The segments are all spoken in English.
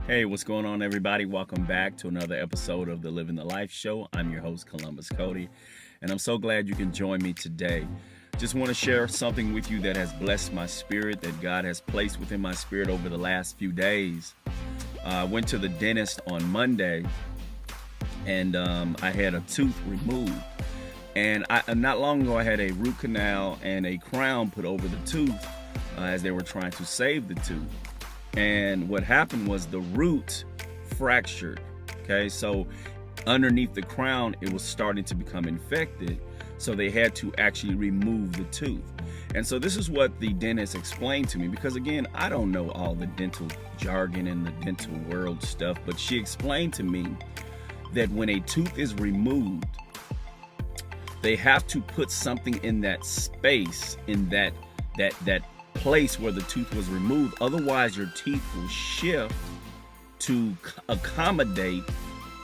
Hey, what's going on, everybody? Welcome back to another episode of the Living the Life Show. I'm your host, Columbuscody, and I'm so glad you can join me today. Just want to share something with you that has blessed my spirit, that God has placed within my spirit over the last few days. I went to the dentist on Monday, and I had a tooth removed. And not long ago, I had a root canal and a crown put over the tooth as they were trying to save the tooth. And what happened was the root fractured. Okay, so underneath the crown, it was starting to become infected. So they had to actually remove the tooth. And so this is what the dentist explained to me, because again, I don't know all the dental jargon and the dental world stuff, but she explained to me that when a tooth is removed, they have to put something in that space, in that place where the tooth was removed. Otherwise, your teeth will shift to accommodate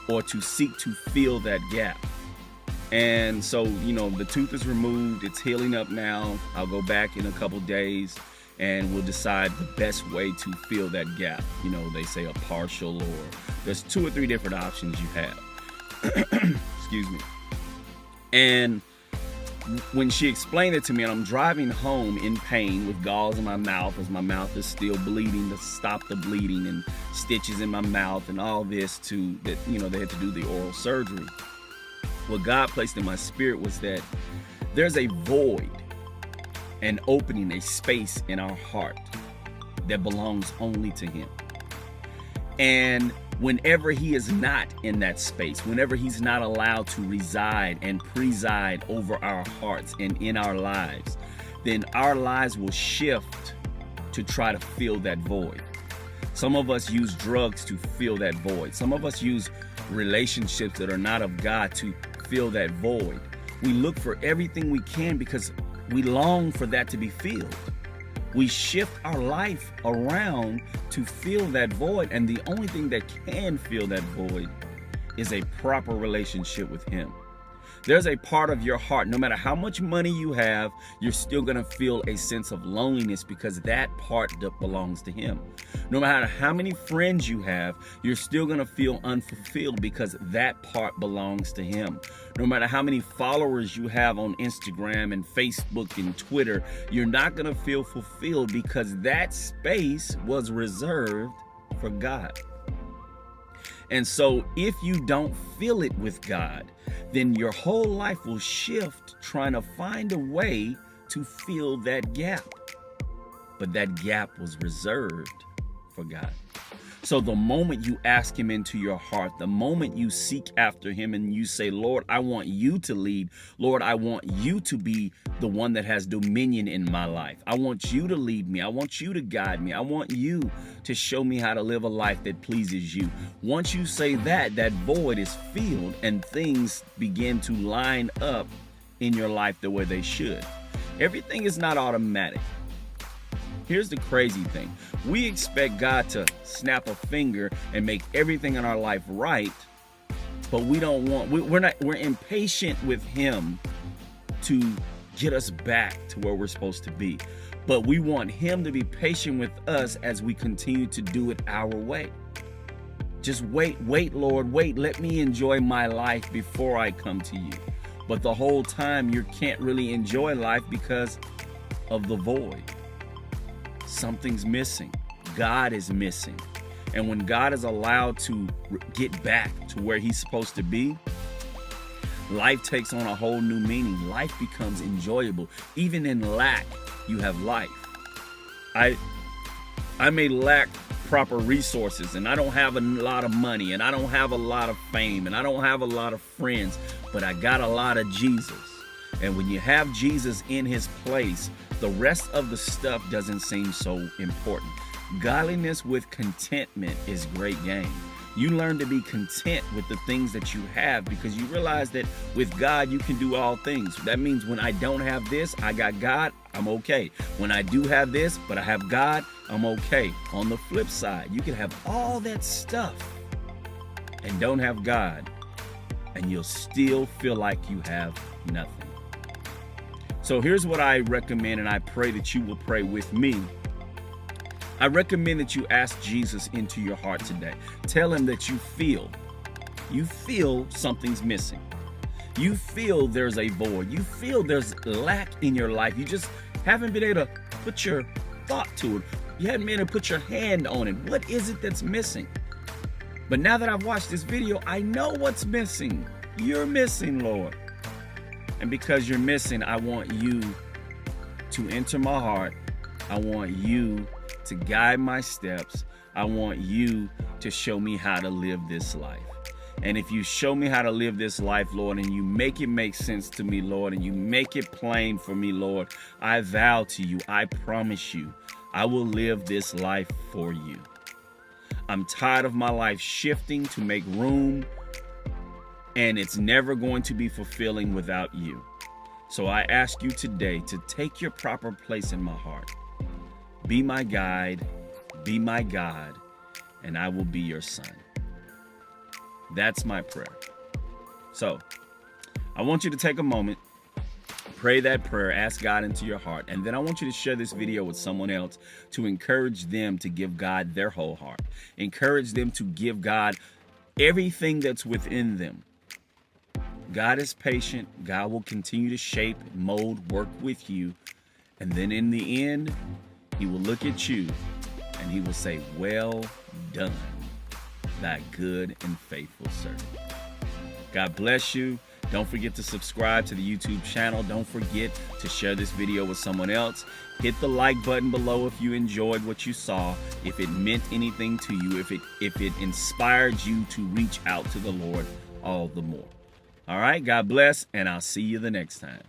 or to seek to fill that gap. And so, the tooth is removed. It's healing up now. I'll go back in a couple days and we'll decide the best way to fill that gap. They say a partial, or there's 2 or 3 different options you have. Excuse me. And when she explained it to me, and I'm driving home in pain with gauze in my mouth as my mouth is still bleeding, to stop the bleeding, and stitches in my mouth and all this they had to do the oral surgery. What God placed in my spirit was that there's a void, an opening, a space in our heart that belongs only to Him. And whenever He is not in that space, whenever He's not allowed to reside and preside over our hearts and in our lives, then our lives will shift to try to fill that void. Some of us use drugs to fill that void. Some of us use relationships that are not of God to fill that void. We look for everything we can because we long for that to be filled. We shift our life around to fill that void, and the only thing that can fill that void is a proper relationship with Him. There's a part of your heart, no matter how much money you have, you're still going to feel a sense of loneliness because that part belongs to Him. No matter how many friends you have, you're still going to feel unfulfilled because that part belongs to Him. No matter how many followers you have on Instagram and Facebook and Twitter, you're not going to feel fulfilled because that space was reserved for God. And so if you don't fill it with God, then your whole life will shift trying to find a way to fill that gap. But that gap was reserved for God. So the moment you ask Him into your heart, the moment you seek after Him and you say, Lord, I want you to lead. Lord, I want you to be the one that has dominion in my life. I want you to lead me. I want you to guide me. I want you to show me how to live a life that pleases you. Once you say that, that void is filled and things begin to line up in your life the way they should. Everything is not automatic. Here's the crazy thing. We expect God to snap a finger and make everything in our life right, but we're impatient with Him to get us back to where we're supposed to be. But we want Him to be patient with us as we continue to do it our way. Just wait, Lord, wait, let me enjoy my life before I come to you. But the whole time you can't really enjoy life because of the void. Something's missing. God is missing. And when God is allowed to get back to where He's supposed to be, life takes on a whole new meaning. Life becomes enjoyable. Even in lack, you have life. I may lack proper resources, and I don't have a lot of money, and I don't have a lot of fame, and I don't have a lot of friends, but I got a lot of Jesus. And when you have Jesus in His place, the rest of the stuff doesn't seem so important. Godliness with contentment is great game. You learn to be content with the things that you have because you realize that with God, you can do all things. That means when I don't have this, I got God, I'm okay. When I do have this, but I have God, I'm okay. On the flip side, you can have all that stuff and don't have God, and you'll still feel like you have nothing. So here's what I recommend, and I pray that you will pray with me. I recommend that you ask Jesus into your heart today. Tell him that you feel something's missing. You feel there's a void. You feel there's lack in your life. You just haven't been able to put your thought to it. You haven't been able to put your hand on it. What is it that's missing? But now that I've watched this video, I know what's missing. You're missing, Lord. And because you're missing, I want you to enter my heart. I want you to guide my steps. I want you to show me how to live this life. And if you show me how to live this life, Lord, and you make it make sense to me, Lord, and you make it plain for me, Lord, I vow to you, I promise you, I will live this life for you. I'm tired of my life shifting to make room, and it's never going to be fulfilling without you. So I ask you today to take your proper place in my heart. Be my guide, be my God, and I will be your son. That's my prayer. So I want you to take a moment, pray that prayer, ask God into your heart, and then I want you to share this video with someone else to encourage them to give God their whole heart. Encourage them to give God everything that's within them. God is patient. God will continue to shape, mold, work with you. And then in the end, he will look at you and he will say, well done, thy good and faithful servant. God bless you. Don't forget to subscribe to the YouTube channel. Don't forget to share this video with someone else. Hit the like button below if you enjoyed what you saw, if it meant anything to you, if it inspired you to reach out to the Lord all the more. All right, God bless, and I'll see you the next time.